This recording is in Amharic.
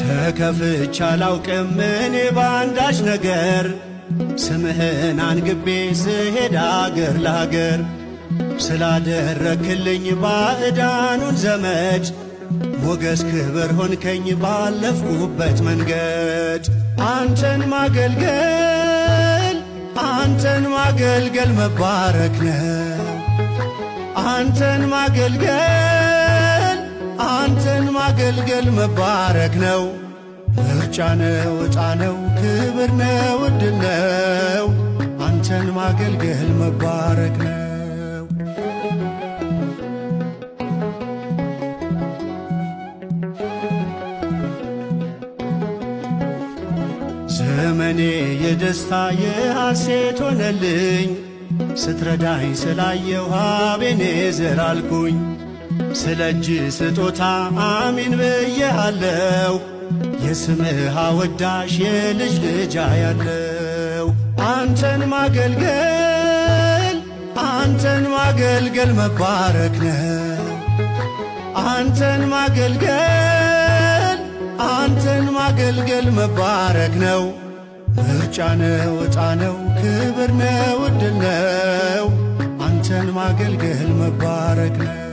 ተከፍቼ አላውቅም እኔ ባንዳች ነገር ስምህን አንግቤ ስሄድ አገር ለአገር ስላደረክልኝ ባዕዳኑን ዘመድ ሞገስ ክብር ሆንከኝ ባለፍኩበት መንገድ አንተን ማገልገል መባረክ ነው አንተን ማገልገል መባረክ ነው ምርጫ ነው ዕጣ ነው ክብር ነው ዕድል ነው አንተን ማገልገል መባረክ ነው ዘመኔ የደስታ የሐሴት ሆነልኝ ስትረዳኝ ስላየሁ አቤኔዘር አልኩኝ ስለ እጅ ስጦታ አሜን ብዬሃለሁ የስምህ አወዳሽ የልጅ ልጅ አያለው አንተን ማገልገል መባረክ ነው አንተን ማገልገል መባረክ ነው ምርጫ ነው ዕጣ ነው ክብር ነው ዕድል ነው አንተን ማገልገል መባረክ ነው